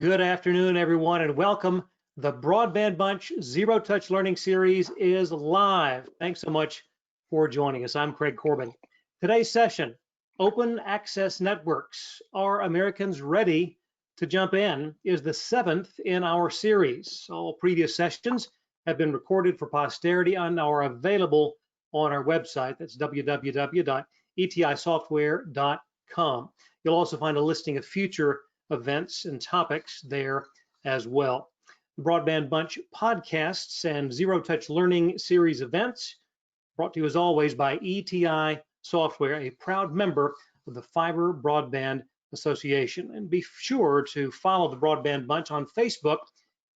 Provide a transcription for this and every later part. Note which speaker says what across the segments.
Speaker 1: Good afternoon, everyone, and welcome. The Broadband Bunch Zero Touch Learning Series is live. Thanks so much for joining us. I'm Craig Corbin. Today's session, Open Access Networks. Are Americans ready to jump in? Is the seventh in our series. All previous sessions have been recorded for posterity and are available on our website. That's www.etisoftware.com. You'll also find a listing of future events and topics there as well. The Broadband Bunch podcasts and Zero Touch Learning Series events brought to you as always by ETI Software, a proud member of the Fiber Broadband Association. And be sure to follow the Broadband Bunch on Facebook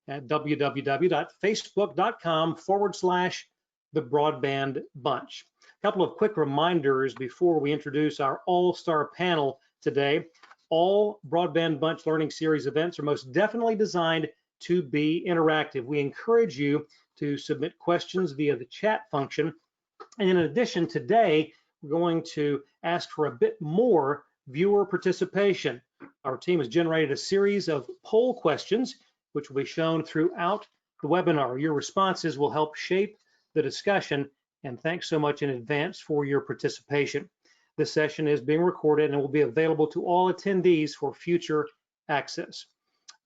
Speaker 1: at www.facebook.com/the Broadband Bunch. A couple of quick reminders before we introduce our all-star panel today. All Broadband Bunch Learning Series events are most definitely designed to be interactive. We encourage you to submit questions via the chat function. And in addition, today, we're going to ask for a bit more viewer participation. Our team has generated a series of poll questions, which will be shown throughout the webinar. Your responses will help shape the discussion, and thanks so much in advance for your participation. This session is being recorded and will be available to all attendees for future access.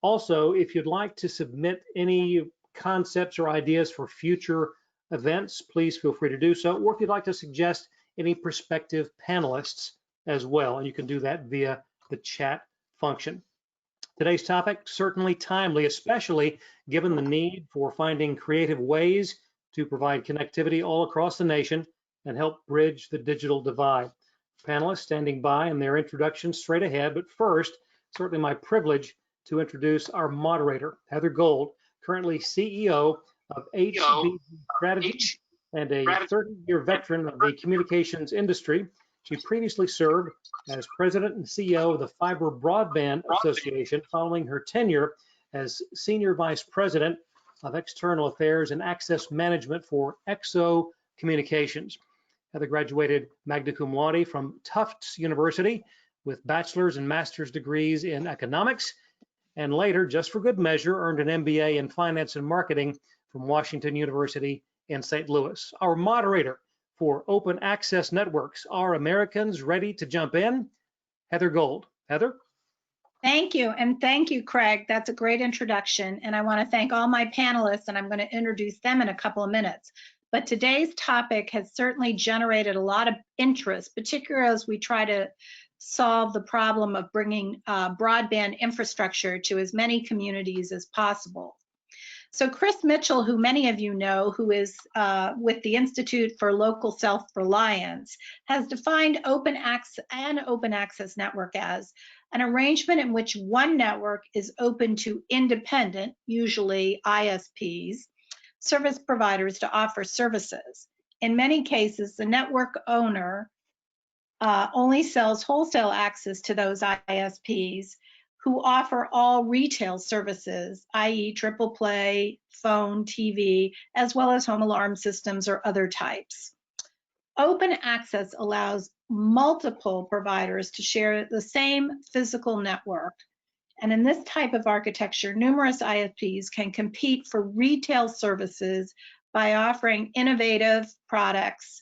Speaker 1: Also, if you'd like to submit any concepts or ideas for future events, please feel free to do so, or if you'd like to suggest any prospective panelists as well, and you can do that via the chat function. Today's topic, certainly timely, especially given the need for finding creative ways to provide connectivity all across the nation and help bridge the digital divide. Panelists standing by and their introductions straight ahead, but first, certainly my privilege to introduce our moderator, Heather Gold, currently CEO of HBG Strategy and a 30-year veteran of the communications industry. She previously served as president and CEO of the Fiber Broadband Association, following her tenure as senior vice president of external affairs and access management for EXO Communications. Heather graduated magna cum laude from Tufts University with bachelor's and master's degrees in economics, and later, just for good measure, earned an MBA in finance and marketing from Washington University in St. Louis. Our moderator for Open Access Networks. Are Americans ready to jump in? Heather Gold. Heather?
Speaker 2: Thank you, and thank you, Craig. That's a great introduction, and I want to thank all my panelists, and I'm going to introduce them in a couple of minutes. But today's topic has certainly generated a lot of interest, particularly as we try to solve the problem of bringing broadband infrastructure to as many communities as possible. So Chris Mitchell, who many of you know, who is with the Institute for Local Self-Reliance, has defined open access network as an arrangement in which one network is open to independent, usually ISPs, service providers to offer services. In many cases, the network owner only sells wholesale access to those ISPs who offer all retail services, i.e. triple play, phone, TV, as well as home alarm systems or other types. Open access allows multiple providers to share the same physical network. And in this type of architecture, numerous ISPs can compete for retail services by offering innovative products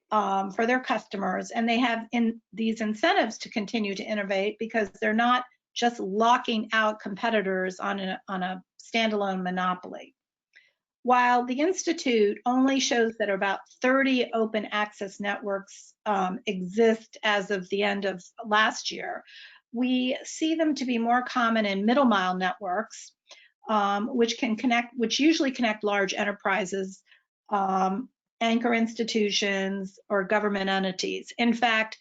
Speaker 2: for their customers. And they have these incentives to continue to innovate because they're not just locking out competitors on a standalone monopoly. While the Institute only shows that about 30 open access networks exist as of the end of last year, we see them to be more common in middle mile networks, which usually connect large enterprises, anchor institutions, or government entities. In fact,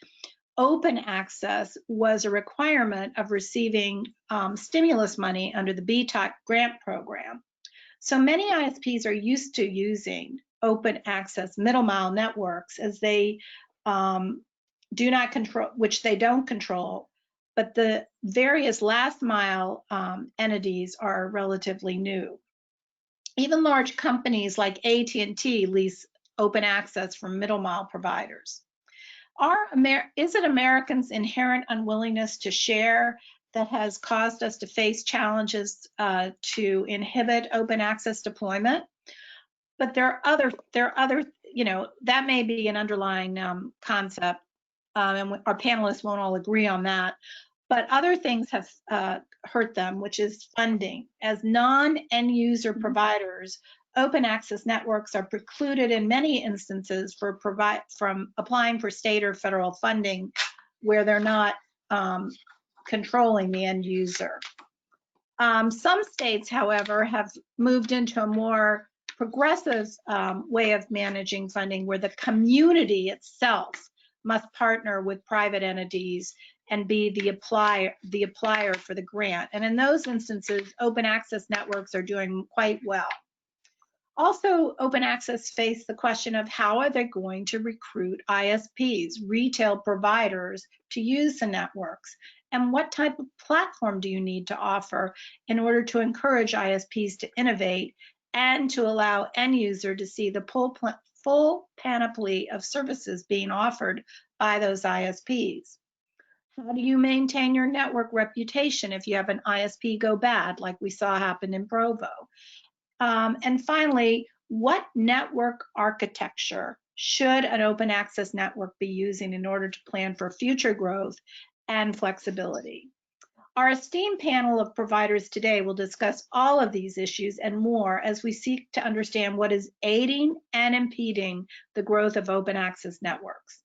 Speaker 2: open access was a requirement of receiving stimulus money under the BTOC grant program. So many ISPs are used to using open access middle mile networks as they do not control, which they don't control, but the various last mile entities are relatively new. Even large companies like AT&T lease open access from middle mile providers. Is it Americans' inherent unwillingness to share that has caused us to face challenges to inhibit open access deployment. But there are other, you know, that may be an underlying concept, and our panelists won't all agree on that. But other things have hurt them, which is funding. As non-end user providers, open access networks are precluded in many instances from applying for state or federal funding where they're not controlling the end user. Some states, however, have moved into a more progressive way of managing funding where the community itself must partner with private entities and be the applier for the grant. And in those instances, open access networks are doing quite well. Also, open access face the question of how are they going to recruit ISPs, retail providers, to use the networks, and what type of platform do you need to offer in order to encourage ISPs to innovate and to allow end user to see the full panoply of services being offered by those ISPs. How do you maintain your network reputation if you have an ISP go bad, like we saw happen in Provo? And finally, what network architecture should an open access network be using in order to plan for future growth and flexibility? Our esteemed panel of providers today will discuss all of these issues and more as we seek to understand what is aiding and impeding the growth of open access networks.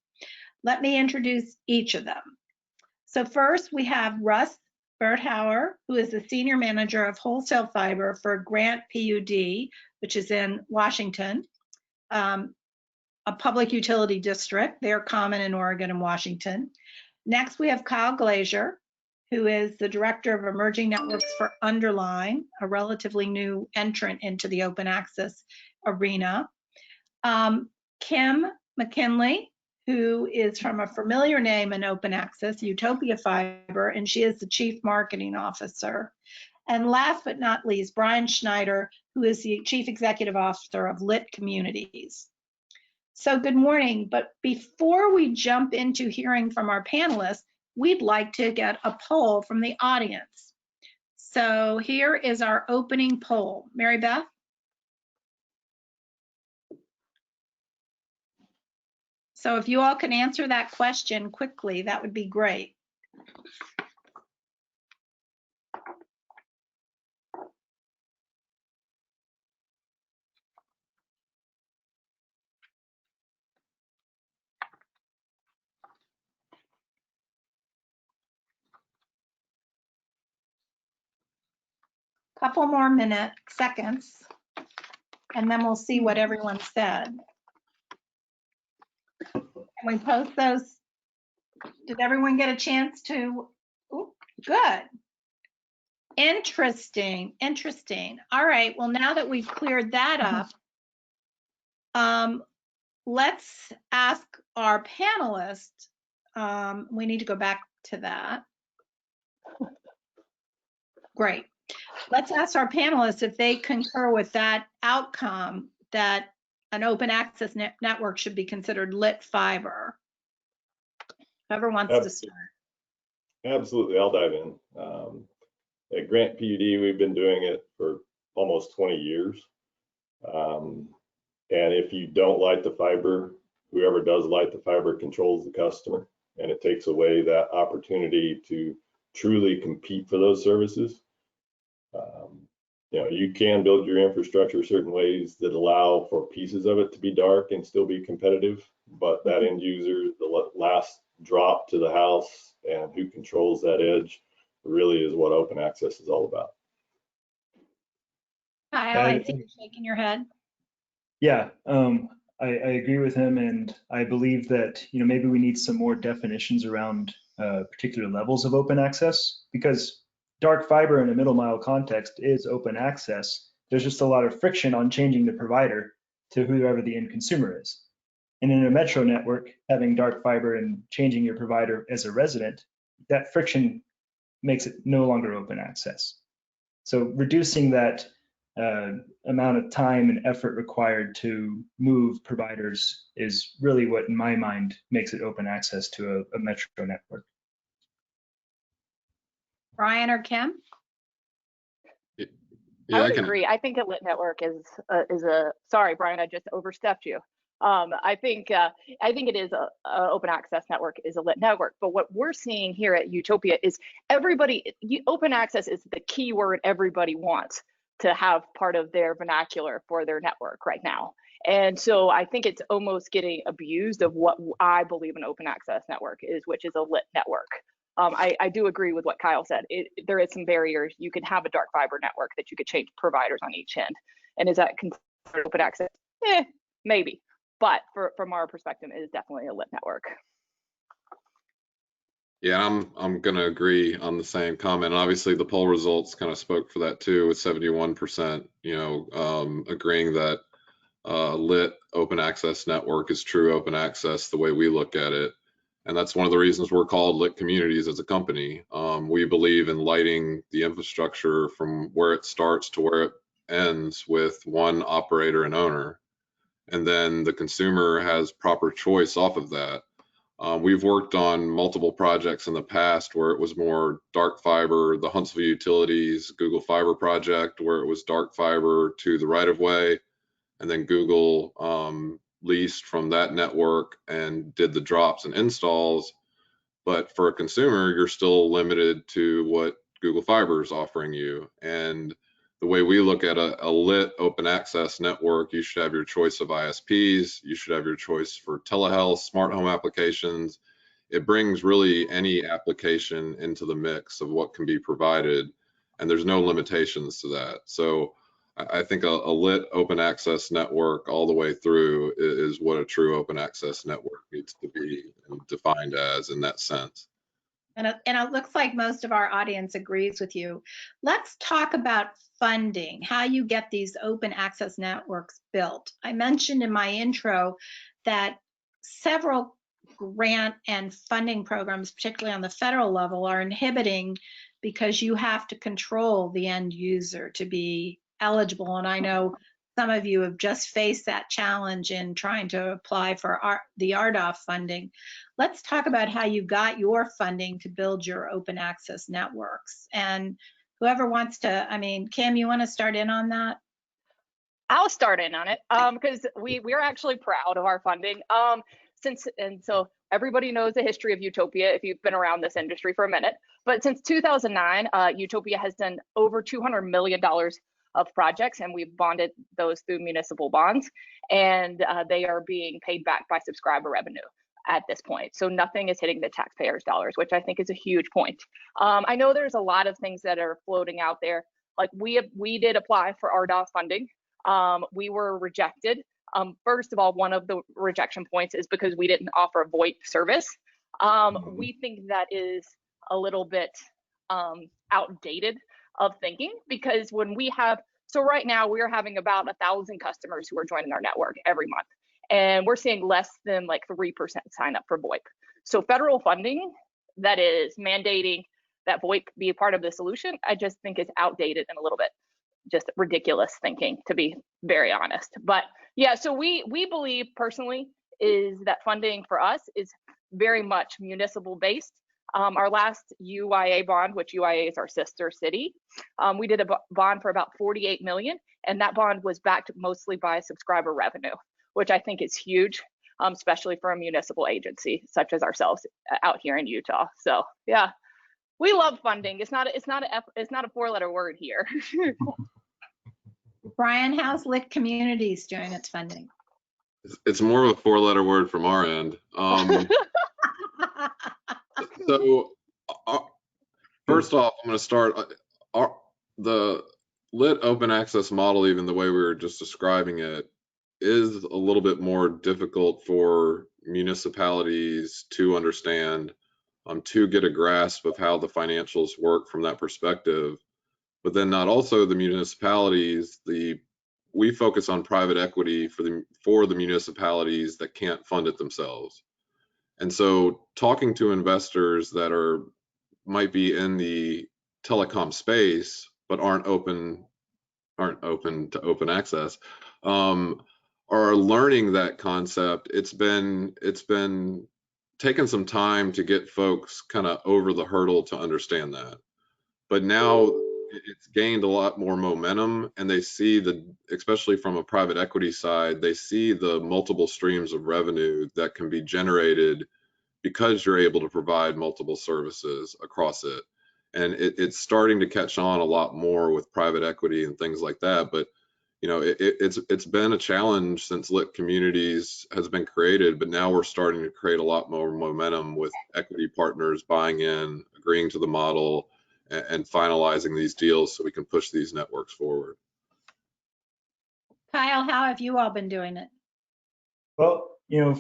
Speaker 2: Let me introduce each of them. So first, we have Russ Berthauer, who is the Senior Manager of Wholesale Fiber for Grant PUD, which is in Washington, a public utility district. They're common in Oregon and Washington. Next, we have Kyle Glazier, who is the Director of Emerging Networks for Underline, a relatively new entrant into the open access arena. Kim McKinley, who is from a familiar name in open access, Utopia Fiber, and she is the Chief Marketing Officer. And last but not least, Brian Schneider, who is the Chief Executive Officer of Lit Communities. So good morning, but before we jump into hearing from our panelists, we'd like to get a poll from the audience. So here is our opening poll. Mary Beth? So if you all can answer that question quickly, that would be great. Couple more seconds, and then we'll see what everyone said. Can we post those? Did everyone get a chance to? Ooh, good. Interesting, interesting. All right, well, now that we've cleared that up, let's ask our panelists. We need to go back to that. Great. Let's ask our panelists if they concur with that outcome, that an open access network should be considered lit fiber. Whoever wants to start.
Speaker 3: Absolutely, I'll dive in. At Grant PUD, we've been doing it for almost 20 years. And if you don't light the fiber, whoever does light the fiber controls the customer, and it takes away that opportunity to truly compete for those services. You know, you can build your infrastructure certain ways that allow for pieces of it to be dark and still be competitive, but that end user, the last drop to the house and who controls that edge really is what open access is all about.
Speaker 2: Kyle, I see you shaking your head.
Speaker 4: Yeah, I agree with him, and I believe that, you know, maybe we need some more definitions around particular levels of open access, because dark fiber in a middle mile context is open access. There's just a lot of friction on changing the provider to whoever the end consumer is. And in a metro network, having dark fiber and changing your provider as a resident, that friction makes it no longer open access. So reducing that amount of time and effort required to move providers is really what, in my mind, makes it open access to a metro network.
Speaker 2: Brian or Kim?
Speaker 5: I would agree. I think a lit network is a, sorry, Brian, I just overstepped you. I think it is a open access network is a lit network. But what we're seeing here at Utopia is open access is the key word everybody wants to have part of their vernacular for their network right now. And so I think it's almost getting abused of what I believe an open access network is, which is a lit network. I do agree with what Kyle said. There is some barriers. You can have a dark fiber network that you could change providers on each end. And is that considered open access? Maybe. But from our perspective, it is definitely a lit network.
Speaker 6: Yeah, I'm going to agree on the same comment. Obviously, the poll results kind of spoke for that too, with 71%, agreeing that lit open access network is true open access the way we look at it. And that's one of the reasons we're called Lit Communities as a company. We believe in lighting the infrastructure from where it starts to where it ends with one operator and owner. And then the consumer has proper choice off of that. We've worked on multiple projects in the past where it was more dark fiber, the Huntsville Utilities Google Fiber project, where it was dark fiber to the right of way. And then Google leased from that network and did the drops and installs. But for a consumer, you're still limited to what Google Fiber is offering you. And the way we look at a lit open access network, you should have your choice of ISPs, you should have your choice for telehealth, smart home applications. It brings really any application into the mix of what can be provided, and there's no limitations to that. So I think a lit open access network all the way through is what a true open access network needs to be defined as in that sense.
Speaker 2: And it looks like most of our audience agrees with you. Let's talk about funding, how you get these open access networks built. I mentioned in my intro that several grant and funding programs, particularly on the federal level, are inhibiting because you have to control the end user to be eligible. And I know some of you have just faced that challenge in trying to apply for the RDOF funding. Let's talk about how you got your funding to build your open access networks. And whoever wants to, Kim, you want to start in on that?
Speaker 5: I'll start in on it because we're actually proud of our funding. So everybody knows the history of Utopia if you've been around this industry for a minute. But since 2009, Utopia has done over $200 million of projects, and we've bonded those through municipal bonds, and they are being paid back by subscriber revenue at this point. So nothing is hitting the taxpayers' dollars, which I think is a huge point. I know there's a lot of things that are floating out there. Like we did apply for RDOF funding. We were rejected. First of all, one of the rejection points is because we didn't offer a VoIP service. We think that is a little bit outdated of thinking, because when we have, so right now we're having about 1,000 customers who are joining our network every month, and we're seeing less than like 3% sign up for VoIP. So federal funding that is mandating that VoIP be a part of the solution, I just think is outdated and a little bit just ridiculous thinking, to be very honest. But yeah, so we believe personally is that funding for us is very much municipal based. Our last UIA bond, which UIA is our sister city, we did a bond for about 48 million, and that bond was backed mostly by subscriber revenue, which I think is huge, especially for a municipal agency such as ourselves out here in Utah. So yeah, we love funding. It's not a four-letter word here.
Speaker 2: Brian, how's Lit Communities doing its funding?
Speaker 6: It's more of a four-letter word from our end. So first off, I'm going to start the lit open access model, even the way we were just describing it, is a little bit more difficult for municipalities to understand, to get a grasp of how the financials work from that perspective. But then not also the municipalities, we focus on private equity for the municipalities that can't fund it themselves. And so talking to investors that might be in the telecom space but aren't open to open access, are learning that concept. It's been taking some time to get folks kind of over the hurdle to understand that. but now it's gained a lot more momentum, and they see especially from a private equity side, they see the multiple streams of revenue that can be generated because you're able to provide multiple services across it. And it's starting to catch on a lot more with private equity and things like that. But it's been a challenge since Lit Communities has been created, but now we're starting to create a lot more momentum with equity partners buying in, agreeing to the model, and finalizing these deals so we can push these networks forward.
Speaker 2: Kyle, how have you all been doing it?
Speaker 4: Well,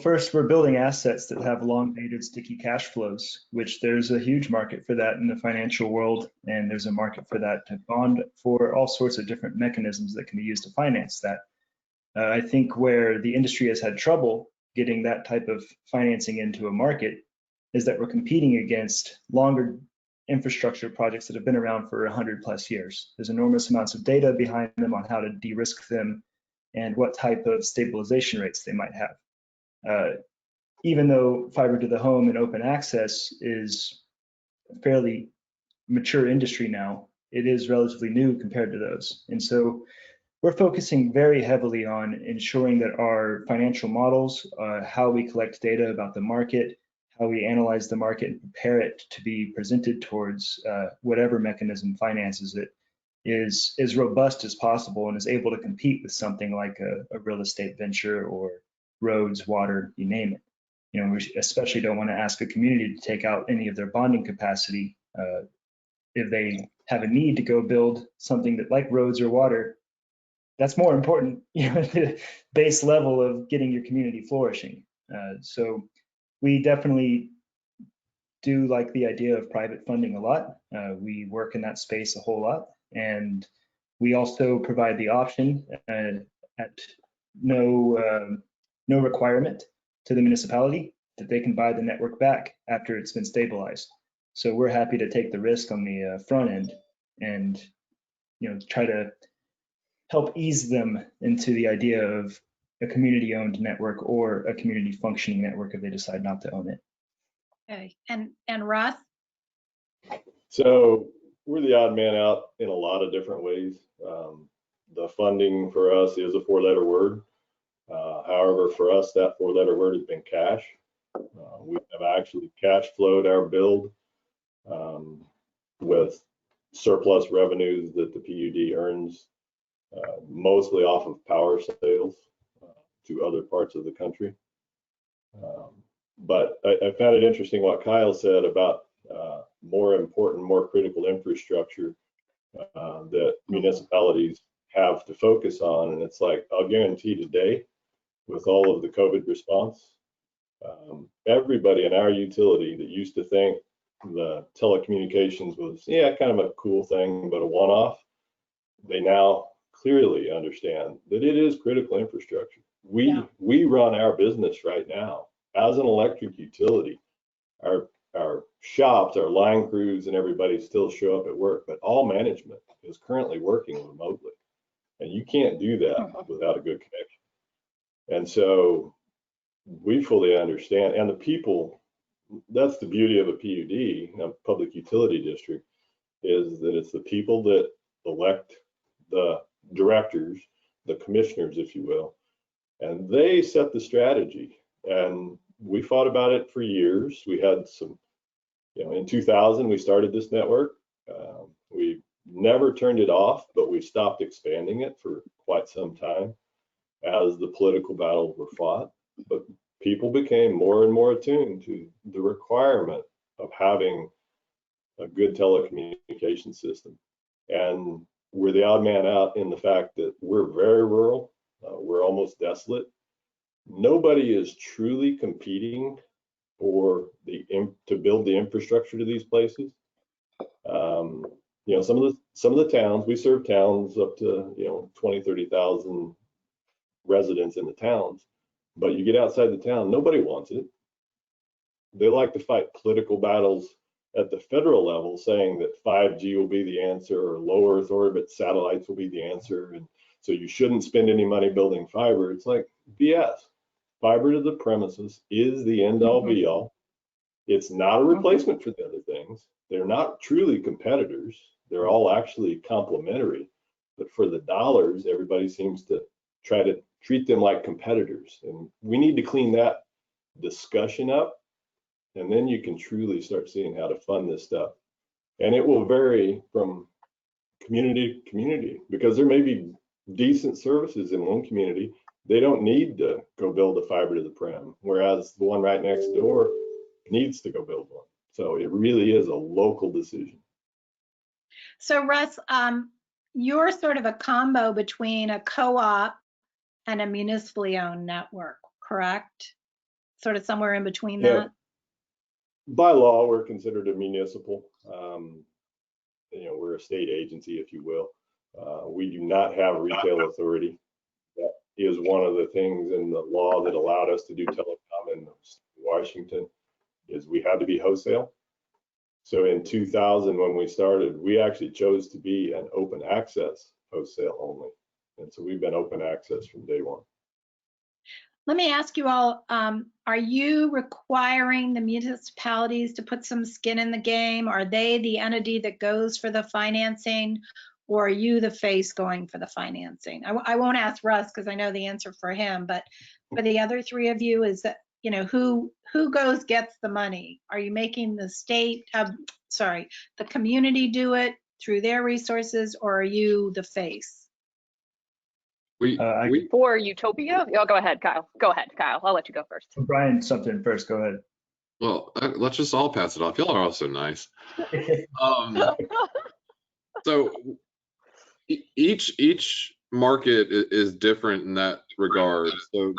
Speaker 4: first we're building assets that have long dated sticky cash flows, which there's a huge market for that in the financial world. And there's a market for that to bond for all sorts of different mechanisms that can be used to finance that. I think where the industry has had trouble getting that type of financing into a market is that we're competing against longer infrastructure projects that have been around for 100+ years. There's enormous amounts of data behind them on how to de-risk them and what type of stabilization rates they might have. Even though fiber to the home and open access is a fairly mature industry now, it is relatively new compared to those. And so we're focusing very heavily on ensuring that our financial models, how we collect data about the market, how we analyze the market and prepare it to be presented towards whatever mechanism finances it, is as robust as possible and is able to compete with something like a real estate venture or roads, water, you name it. We especially don't want to ask a community to take out any of their bonding capacity if they have a need to go build something that, like roads or water, that's more important, the base level of getting your community flourishing. So we definitely do like the idea of private funding a lot. We work in that space a whole lot. And we also provide the option at no requirement to the municipality that they can buy the network back after it's been stabilized. So we're happy to take the risk on the front end and try to help ease them into the idea of a community-owned network or a community functioning network if they decide not to own it.
Speaker 2: Okay, and Russ?
Speaker 3: So we're the odd man out in a lot of different ways. The funding for us is a 4-letter word. However, for us, that 4-letter word has been cash. We have actually cash flowed our build with surplus revenues that the PUD earns, mostly off of power sales to other parts of the country. But I found it interesting what Kyle said about more important, more critical infrastructure that municipalities have to focus on. And it's like, I'll guarantee today, with all of the COVID response, everybody in our utility that used to think the telecommunications was, kind of a cool thing, but a one-off, they now clearly understand that it is critical infrastructure. We run our business right now as an electric utility. Our shops, our line crews, and everybody still show up at work, but all management is currently working remotely. And you can't do that without a good connection. And so we fully understand, and the people, that's the beauty of a PUD, a public utility district, is that it's the people that elect the directors, the commissioners, if you will, and they set the strategy. And we fought about it for years. We had some, in 2000, we started this network. We never turned it off, but we stopped expanding it for quite some time as the political battles were fought. But people became more and more attuned to the requirement of having a good telecommunication system. And we're the odd man out in the fact that we're very rural. We're almost desolate. Nobody is truly competing for to build the infrastructure to these places. Some of the towns, we serve towns up to 20, 30,000 residents in the towns, but you get outside the town, nobody wants it. They like to fight political battles at the federal level, saying that 5G will be the answer, or low Earth orbit satellites will be the answer, and so you shouldn't spend any money building fiber. It's like BS. Fiber to the premises is the end all be all. It's not a replacement for the other things. They're not truly competitors. They're all actually complementary, but for the dollars, everybody seems to try to treat them like competitors. And we need to clean that discussion up. And then you can truly start seeing how to fund this stuff. And it will vary from community to community, because there may be decent services in one community. They don't need to go build a fiber to the prem, whereas the one right next door needs to go build one. So it really is a local decision.
Speaker 2: So Russ, you're sort of a combo between a co-op and a municipally owned network, correct? Sort of somewhere in between that?
Speaker 3: By law, we're considered a municipal. We're a state agency, if you will. We do not have retail authority. That is one of the things in the law that allowed us to do telecom in Washington, is we had to be wholesale. So in 2000, when we started, we actually chose to be an open access wholesale only. And so we've been open access from day one.
Speaker 2: Let me ask you all, are you requiring the municipalities to put some skin in the game? Are they the entity that goes for the financing, or are you the face going for the financing? I won't ask Russ because I know the answer for him, but for the other three of you, is that, who gets the money? Are you making the state, the community do it through their resources, or are you the face?
Speaker 5: For Utopia? Oh, go ahead, Kyle. Go ahead, Kyle. I'll let you go first.
Speaker 4: Brian, something first. Go ahead.
Speaker 6: Well, let's just all pass it off. Y'all are also nice. So each market is different in that regard. So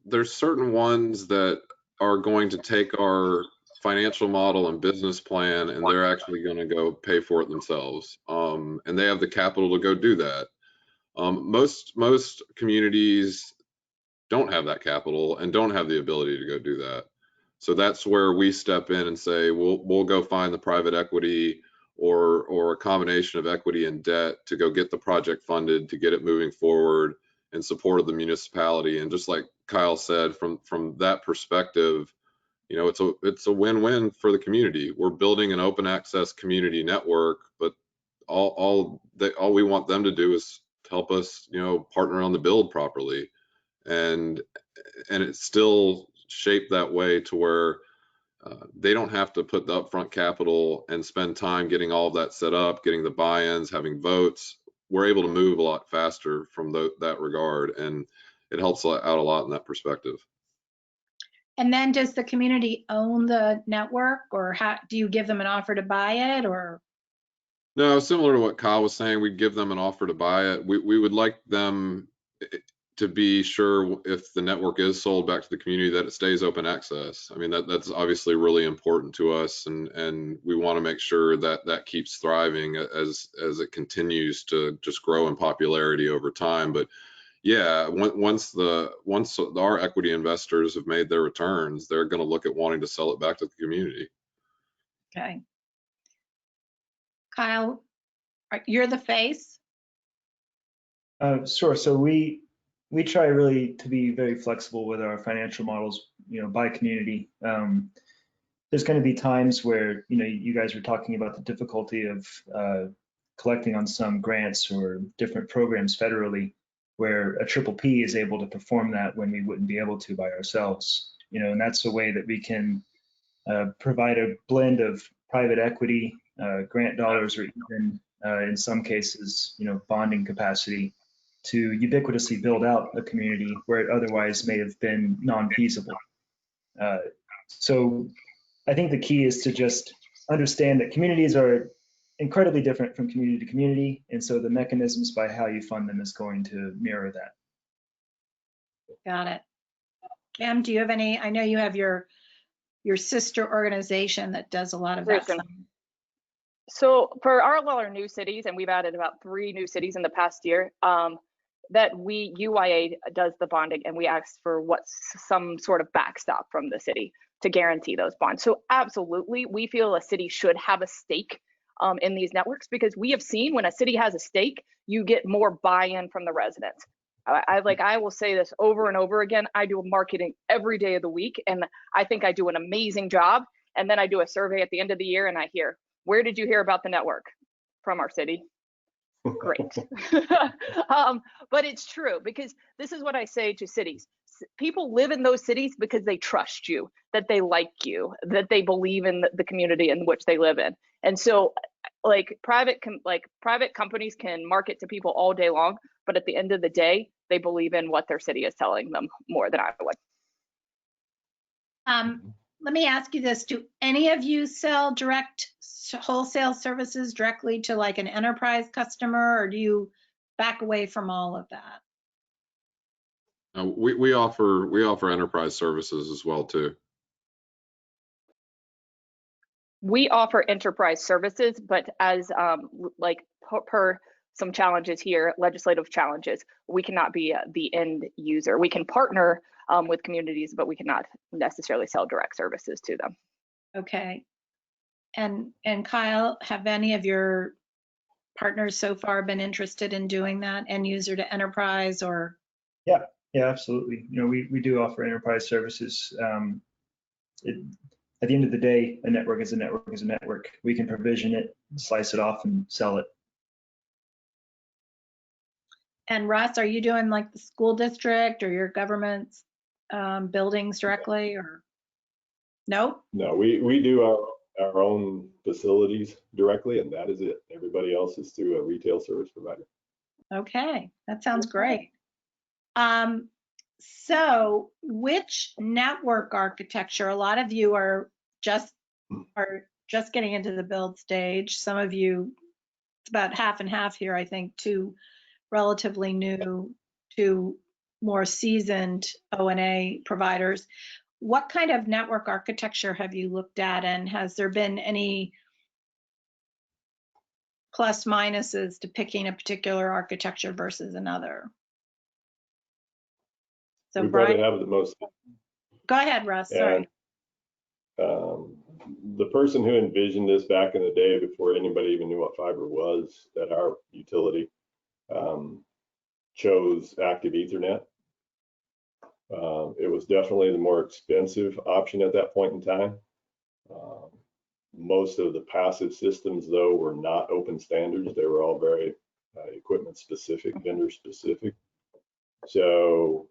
Speaker 6: there's certain ones that are going to take our financial model and business plan, and they're actually going to go pay for it themselves. And they have the capital to go do that. Most communities don't have that capital and don't have the ability to go do that. So that's where we step in and say, we'll go find the private equity or a combination of equity and debt to go get the project funded, to get it moving forward in support of the municipality. And just like Kyle said, from that perspective, it's a win-win for the community. We're building an open access community network, but all we want them to do is help us, partner on the build properly, and it's still shaped that way to where they don't have to put the upfront capital and spend time getting all of that set up, getting the buy-ins, having votes. We're able to move a lot faster from that regard, and it helps out a lot in that perspective.
Speaker 2: And then does the community own the network, or how do you give them an offer to buy it, or?
Speaker 6: No, similar to what Kyle was saying, we'd give them an offer to buy it. We would like them to be sure, if the network is sold back to the community, that it stays open access. I mean, that's obviously really important to us, and we want to make sure that that keeps thriving as it continues to just grow in popularity over time. But yeah, once our equity investors have made their returns, they're going to look at wanting to sell it back to the community.
Speaker 2: Okay. Kyle, you're the face?
Speaker 4: Sure. So we try really to be very flexible with our financial models, by community. There's going to be times where, you guys were talking about the difficulty of collecting on some grants or different programs federally, where a triple P is able to perform that when we wouldn't be able to by ourselves. And that's a way that we can provide a blend of private equity, grant dollars, or even in some cases, bonding capacity to ubiquitously build out a community where it otherwise may have been non-feasible. So I think the key is to just understand that communities are incredibly different from community to community, and so the mechanisms by how you fund them is going to mirror that.
Speaker 2: Got it. Kim, do you have any? I know you have your sister organization that does a lot of that stuff.
Speaker 5: So for all our new cities, and we've added about 3 new cities in the past year, that UIA does the bonding, and we ask for some sort of backstop from the city to guarantee those bonds. So absolutely, we feel a city should have a stake in these networks, because we have seen when a city has a stake, you get more buy-in from the residents. I will say this over and over again. I do marketing every day of the week, and I think I do an amazing job. And then I do a survey at the end of the year, and I hear, Where did you hear about the network? From our city. Great. But it's true, because this is what I say to cities. People live in those cities because they trust you, that they like you, that they believe in the community in which they live in. And so like private companies can market to people all day long, but at the end of the day, they believe in what their city is telling them more than I would.
Speaker 2: Let me ask you this. Do any of you sell direct wholesale services directly to like an enterprise customer, or do you back away from all of that?
Speaker 6: We offer enterprise services as well too.
Speaker 5: We offer enterprise services, but as like per some challenges here, legislative challenges, we cannot be the end user. We can partner with communities, but we cannot necessarily sell direct services to them.
Speaker 2: Okay. And Kyle, have any of your partners so far been interested in doing that, end user to enterprise, or?
Speaker 4: Yeah, absolutely. You know, we do offer enterprise services. At the end of the day, a network is a network is a network. We can provision it, slice it off, and sell it.
Speaker 2: And Russ, are you doing like the school district or your government's buildings directly, or? No?
Speaker 3: No, we do our own facilities directly, and that is it. Everybody else is through a retail service provider.
Speaker 2: Okay, that sounds great. So which network architecture, a lot of you are just getting into the build stage. Some of you, it's about half and half here, I think, to relatively new to more seasoned O&A providers. What kind of network architecture have you looked at, and has there been any plus minuses to picking a particular architecture versus another? So
Speaker 3: we
Speaker 2: Brian,
Speaker 3: probably have the most.
Speaker 2: Go ahead, Russ. Sorry.
Speaker 3: The person who envisioned this back in the day, before anybody even knew what fiber was at our utility, chose active Ethernet. It was definitely the more expensive option at that point in time. Most of the passive systems, though, were not open standards. They were all very equipment specific, vendor specific. So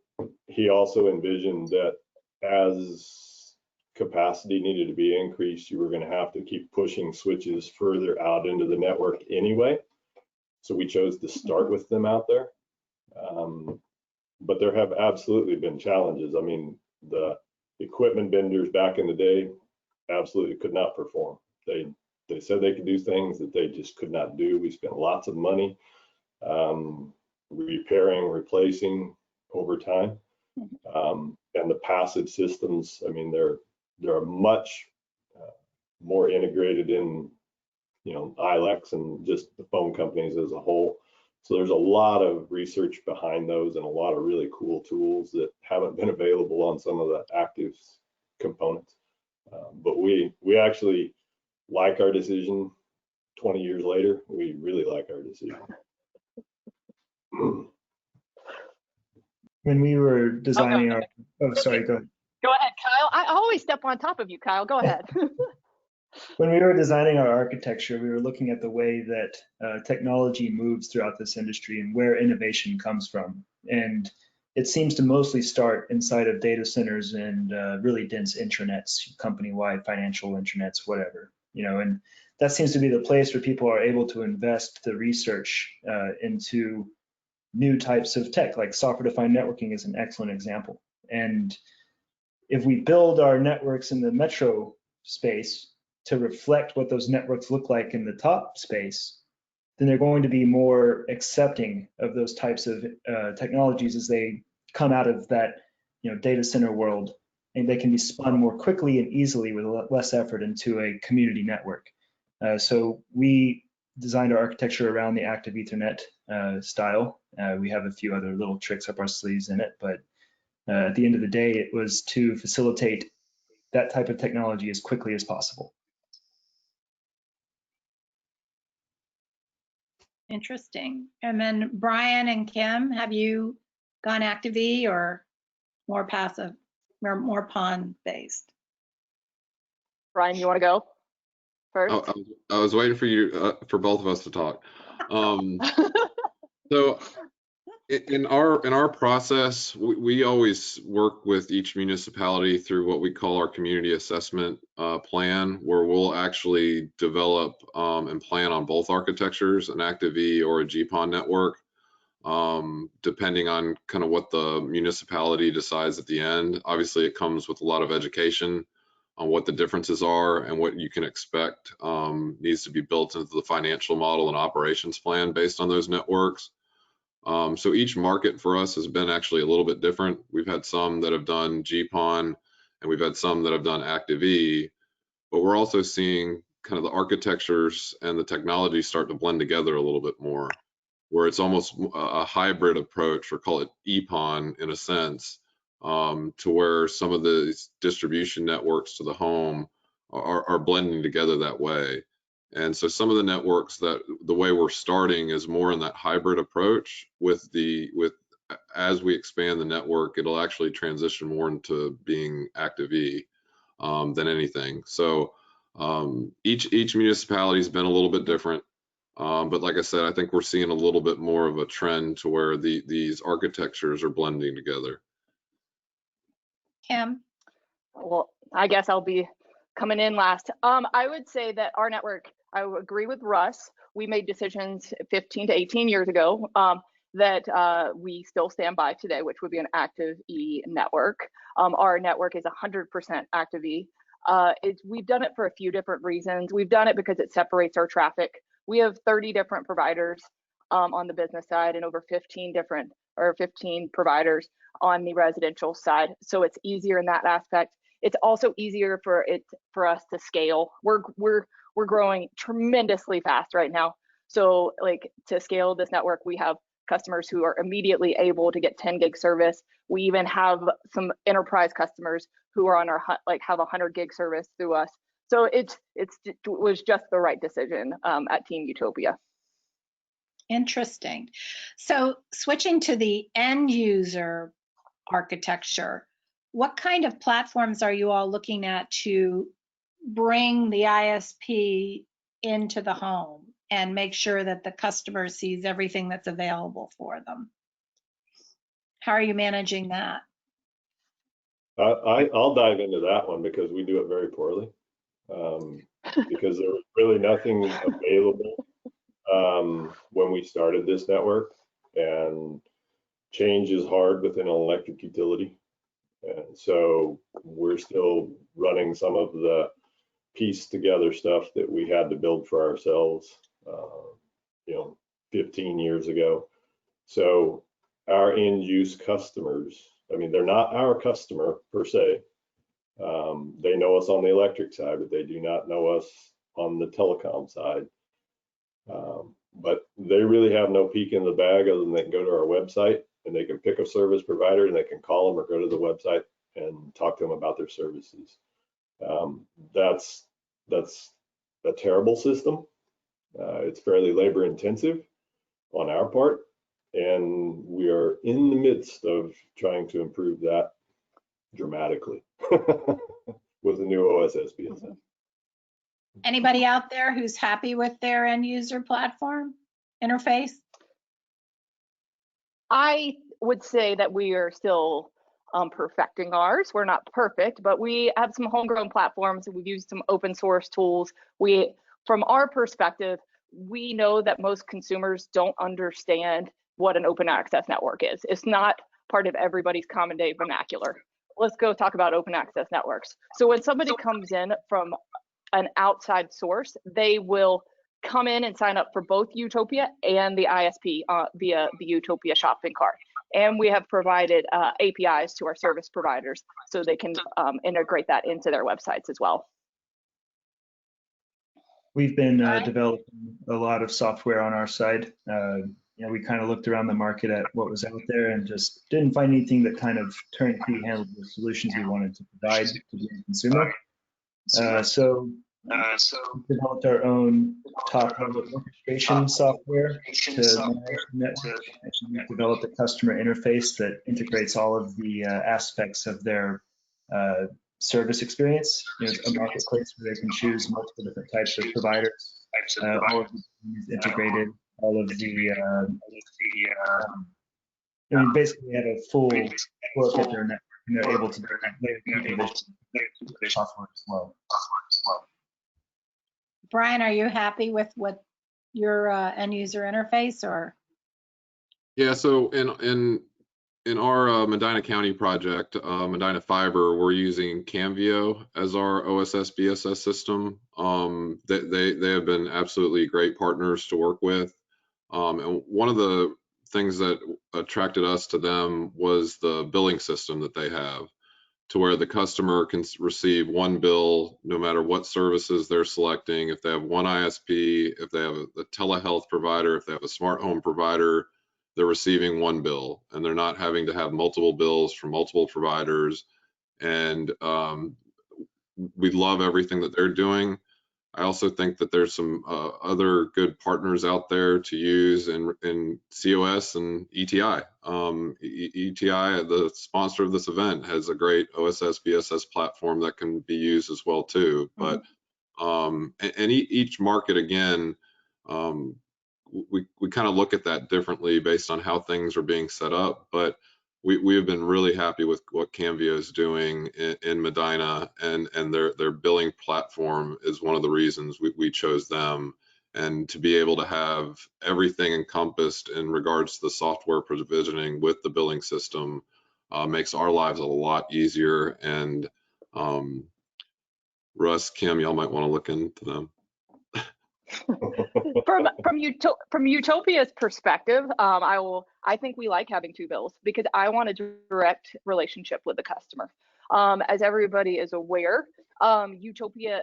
Speaker 3: he also envisioned that as capacity needed to be increased, you were going to have to keep pushing switches further out into the network anyway. So we chose to start with them out there. But there have absolutely been challenges. I mean, the equipment vendors back in the day absolutely could not perform. They said they could do things that they just could not do. We spent lots of money repairing, replacing over time. And the passive systems, I mean, they're much more integrated in, ILECs and just the phone companies as a whole. So there's a lot of research behind those and a lot of really cool tools that haven't been available on some of the active components. But we actually like our decision 20 years later. We really like our decision.
Speaker 4: When we were designing sorry, go ahead.
Speaker 5: Go ahead, Kyle. I always step on top of you, Kyle. Go ahead.
Speaker 4: When we were designing our architecture, we were looking at the way that technology moves throughout this industry and where innovation comes from. And it seems to mostly start inside of data centers and really dense intranets, company-wide financial intranets, whatever, and that seems to be the place where people are able to invest the research into new types of tech, like software-defined networking is an excellent example. And if we build our networks in the metro space to reflect what those networks look like in the top space, then they're going to be more accepting of those types of technologies as they come out of that data center world, and they can be spun more quickly and easily with less effort into a community network. So we designed our architecture around the active Ethernet style. We have a few other little tricks up our sleeves in it, but at the end of the day, it was to facilitate that type of technology as quickly as possible.
Speaker 2: Interesting. And then Brian and Kim, have you gone active E or more passive, more PON based?
Speaker 5: Brian, you want to go? first.
Speaker 6: I was waiting for you, for both of us to talk. So in our process, we always work with each municipality through what we call our community assessment plan, where we'll actually develop and plan on both architectures, an Active E or a GPON network, depending on kind of what the municipality decides at the end. Obviously, it comes with a lot of education on what the differences are and what you can expect needs to be built into the financial model and operations plan based on those networks. So each market for us has been actually a little bit different. We've had some that have done GPON and we've had some that have done Active E, but we're also seeing kind of the architectures and the technology start to blend together a little bit more, where it's almost a hybrid approach, or call it EPON in a sense, to where some of the distribution networks to the home are blending together that way. And so some of the networks, that the way we're starting is more in that hybrid approach. As we expand the network, it'll actually transition more into being Active E than anything. So each municipality has been a little bit different. But like I said, I think we're seeing a little bit more of a trend to where these architectures are blending together.
Speaker 2: Kim?
Speaker 5: Well, I guess I'll be coming in last. I would say that our network, I would agree with Russ. We made decisions 15 to 18 years ago that we still stand by today, which would be an Active E network. Our network is 100% Active E. We've done it for a few different reasons. We've done it because it separates our traffic. We have 30 different providers on the business side and over 15 providers on the residential side. So it's easier in that aspect. It's also easier for us to scale. We're growing tremendously fast right now. So like to scale this network, we have customers who are immediately able to get 10 gig service. We even have some enterprise customers who are on our have 100 gig service through us. So it was just the right decision at Team Utopia.
Speaker 2: Interesting. So switching to the end user architecture, what kind of platforms are you all looking at to bring the ISP into the home and make sure that the customer sees everything that's available for them? How are you managing that?
Speaker 3: I'll dive into that one because we do it very poorly. Because there was really nothing available when we started this network, and change is hard within an electric utility. And so we're still running some of the piece together stuff that we had to build for ourselves, 15 years ago. So our end use customers, I mean, they're not our customer per se. They know us on the electric side, but they do not know us on the telecom side. But they really have no peek in the bag other than they can go to our website and they can pick a service provider and they can call them or go to the website and talk to them about their services. That's a terrible system. It's fairly labor intensive on our part, and we are in the midst of trying to improve that dramatically with the new OSS BSS.
Speaker 2: Anybody out there who's happy with their end user platform interface?
Speaker 5: I would say that we are still perfecting ours. We're not perfect, but we have some homegrown platforms. We've used some open source tools. From our perspective, we know that most consumers don't understand what an open access network is. It's not part of everybody's common day vernacular. Let's go talk about open access networks. So when somebody comes in from an outside source, they will come in and sign up for both Utopia and the ISP via the Utopia shopping cart. And we have provided APIs to our service providers so they can integrate that into their websites as well.
Speaker 4: We've been developing a lot of software on our side. We kind of looked around the market at what was out there and just didn't find anything that kind of turnkey handled the solutions we wanted to provide to the consumer. So we developed our own top-level orchestration software to manage the network. We developed a customer interface that integrates all of the aspects of their service experience. It's a marketplace where they can choose multiple different types of providers. All of the is integrated. All of the basically they have a full look at their network, and they're able to software as well.
Speaker 2: Brian, are you happy with what your end user interface or?
Speaker 6: Yeah, so in our Medina County project, Medina Fiber, we're using Camvio as our OSS BSS system. They have been absolutely great partners to work with. And one of the things that attracted us to them was the billing system that they have, to where the customer can receive one bill no matter what services they're selecting. If they have one ISP, if they have a telehealth provider, if they have a smart home provider, they're receiving one bill, and they're not having to have multiple bills from multiple providers. And we love everything that they're doing. I also think that there's some other good partners out there to use in COS and ETI. ETI, the sponsor of this event, has a great OSS BSS platform that can be used as well too. But each market, again, we kind of look at that differently based on how things are being set up. But we have been really happy with what Camvio is doing in Medina, and their billing platform is one of the reasons we chose them. And to be able to have everything encompassed in regards to the software provisioning with the billing system makes our lives a lot easier. And Russ, Kim, y'all might want to look into them.
Speaker 5: From Utopia's perspective, I think we like having two bills because I want a direct relationship with the customer. As everybody is aware, Utopia,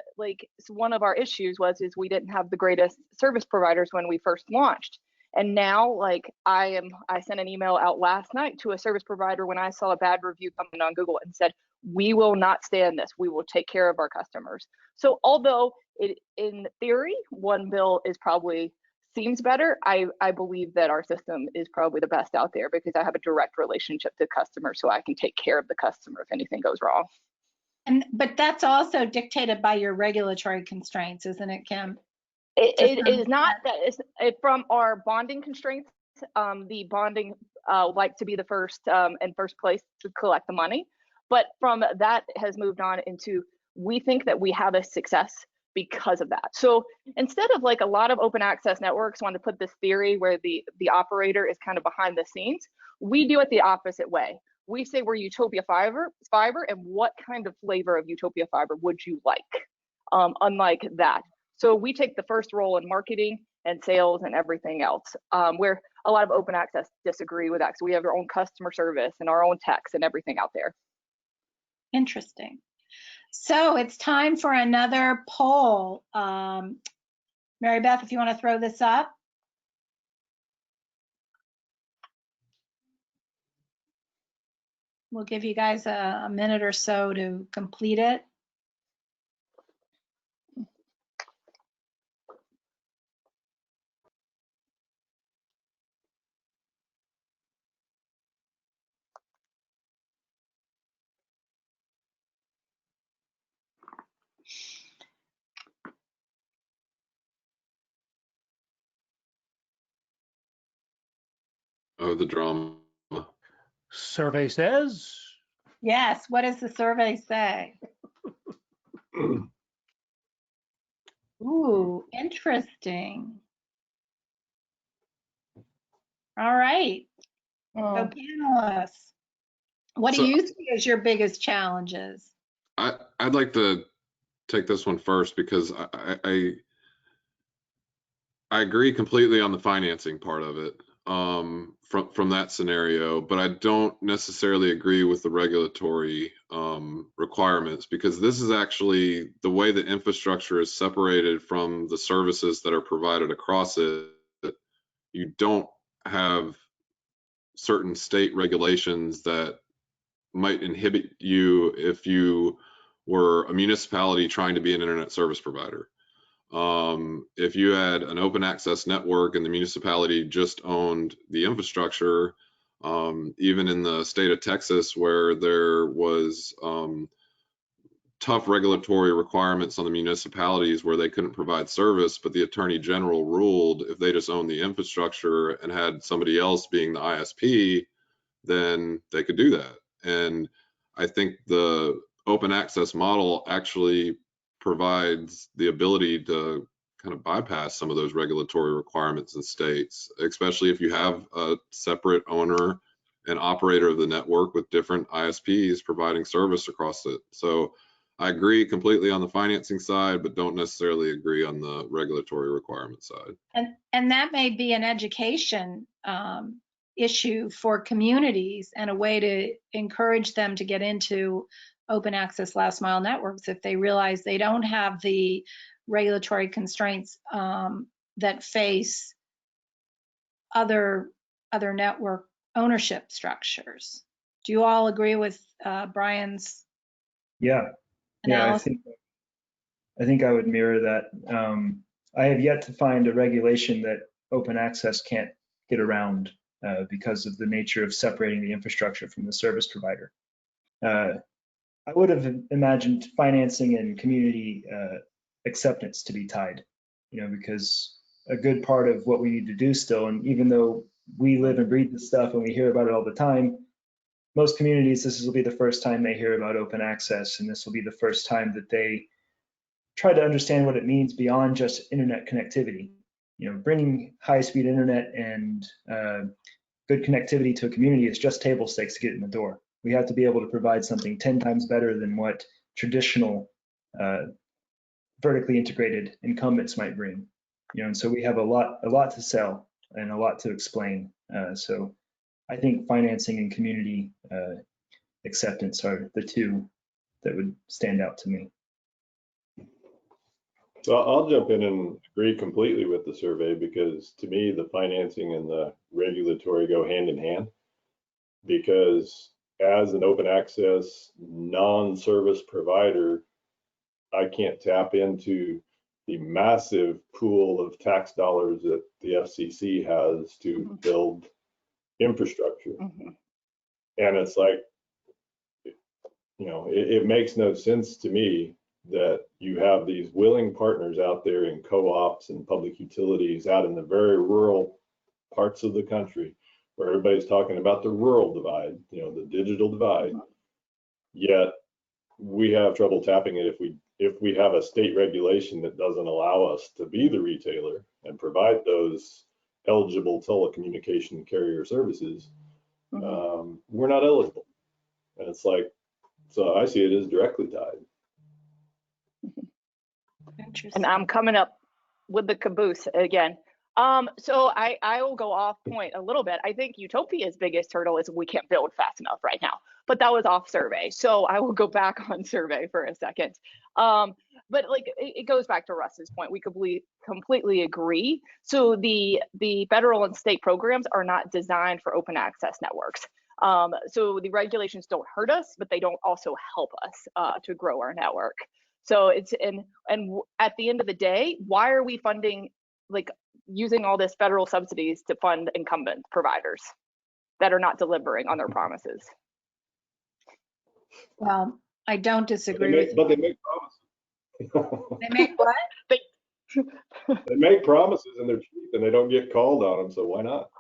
Speaker 5: one of our issues is we didn't have the greatest service providers when we first launched. And now, I sent an email out last night to a service provider when I saw a bad review coming on Google and said, we will not stand this. We will take care of our customers. So although in theory, one bill seems better, I believe that our system is probably the best out there because I have a direct relationship to customers, so I can take care of the customer if anything goes wrong.
Speaker 2: But that's also dictated by your regulatory constraints, isn't it, Kim?
Speaker 5: It is not. That is from our bonding constraints. The bonding like to be the first in first place to collect the money, but from that has moved on into we think that we have a success because of that. So instead of a lot of open access networks want to put this theory where the operator is kind of behind the scenes, we do it the opposite way. We say we're Utopia Fiber, and what kind of flavor of Utopia Fiber would you like? Unlike that. So we take the first role in marketing and sales and everything else, where a lot of open access disagree with that. So we have our own customer service and our own techs and everything out there.
Speaker 2: Interesting. So it's time for another poll. Mary Beth, if you want to throw this up. We'll give you guys a minute or so to complete it.
Speaker 6: Oh, the drama.
Speaker 1: Survey says.
Speaker 2: Yes, what does the survey say? Ooh, interesting. All right. So panelists, what do you see as your biggest challenges?
Speaker 6: I'd like to take this one first because I agree completely on the financing part of it from that scenario, but I don't necessarily agree with the regulatory requirements, because this is actually the way the infrastructure is separated from the services that are provided across it. You don't have certain state regulations that might inhibit you if you were a municipality trying to be an internet service provider. If you had an open access network and the municipality just owned the infrastructure, even in the state of Texas where there was tough regulatory requirements on the municipalities where they couldn't provide service, but the Attorney General ruled if they just owned the infrastructure and had somebody else being the ISP, then they could do that. And I think the open access model actually provides the ability to kind of bypass some of those regulatory requirements in states, especially if you have a separate owner and operator of the network with different ISPs providing service across it. So I agree completely on the financing side, but don't necessarily agree on the regulatory requirement side.
Speaker 2: And that may be an education issue for communities and a way to encourage them to get into open access last mile networks if they realize they don't have the regulatory constraints that face other network ownership structures. Do you all agree with Brian's analysis?
Speaker 4: I think I would mirror that. I have yet to find a regulation that open access can't get around because of the nature of separating the infrastructure from the service provider. I would have imagined financing and community acceptance to be tied, because a good part of what we need to do still, and even though we live and breathe this stuff and we hear about it all the time, most communities, this will be the first time they hear about open access, and this will be the first time that they try to understand what it means beyond just internet connectivity. Bringing high-speed internet and good connectivity to a community is just table stakes to get in the door. We have to be able to provide something 10 times better than what traditional vertically integrated incumbents might bring. And so we have a lot to sell and a lot to explain. So I think financing and community acceptance are the two that would stand out to me.
Speaker 3: So I'll jump in and agree completely with the survey, because to me, the financing and the regulatory go hand in hand, because as an open access non-service provider, I can't tap into the massive pool of tax dollars that the FCC has to build infrastructure. And it's like, it makes no sense to me that you have these willing partners out there in co-ops and public utilities out in the very rural parts of the country where everybody's talking about the rural divide, the digital divide. Yet we have trouble tapping it if we have a state regulation that doesn't allow us to be the retailer and provide those eligible telecommunication carrier services. We're not eligible. And it's like, so I see it as directly tied.
Speaker 5: And I'm coming up with the caboose again. So I will go off point a little bit. I think Utopia's biggest hurdle is we can't build fast enough right now, but that was off survey. So I will go back on survey for a second. But like it goes back to Russ's point. We completely agree. So the federal and state programs are not designed for open access networks. So the regulations don't hurt us, but they don't also help us to grow our network. So it's and at the end of the day, why are we funding, like using all this federal subsidies to fund incumbent providers that are not delivering on their promises?
Speaker 2: Well, I don't disagree with you.
Speaker 3: But they make promises.
Speaker 2: They make what?
Speaker 3: They make promises and they're cheap and they don't get called on them, so why not?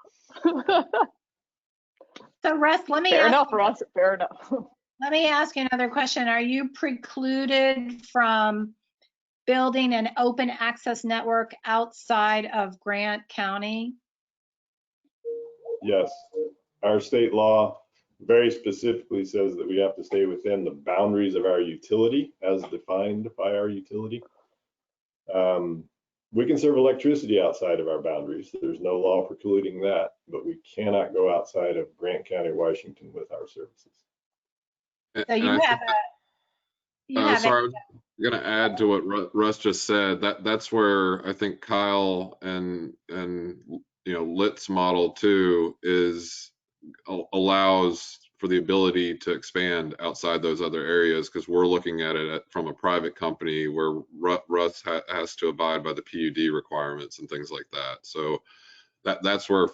Speaker 2: So Russ, let me
Speaker 5: Fair
Speaker 2: ask
Speaker 5: enough,
Speaker 2: you,
Speaker 5: Russ. Fair enough.
Speaker 2: let me ask you another question. Are you precluded from building an open access network outside of Grant County?
Speaker 3: Yes, our state law very specifically says that we have to stay within the boundaries of our utility as defined by our utility. We can serve electricity outside of our boundaries. There's no law precluding that, but we cannot go outside of Grant County, Washington with our services.
Speaker 2: So you have a,
Speaker 6: sorry, I was going to add to what Russ just said. That's where I think Kyle and Lit's model too allows for the ability to expand outside those other areas, because we're looking at it from a private company where Russ has to abide by the PUD requirements and things like that. So that's where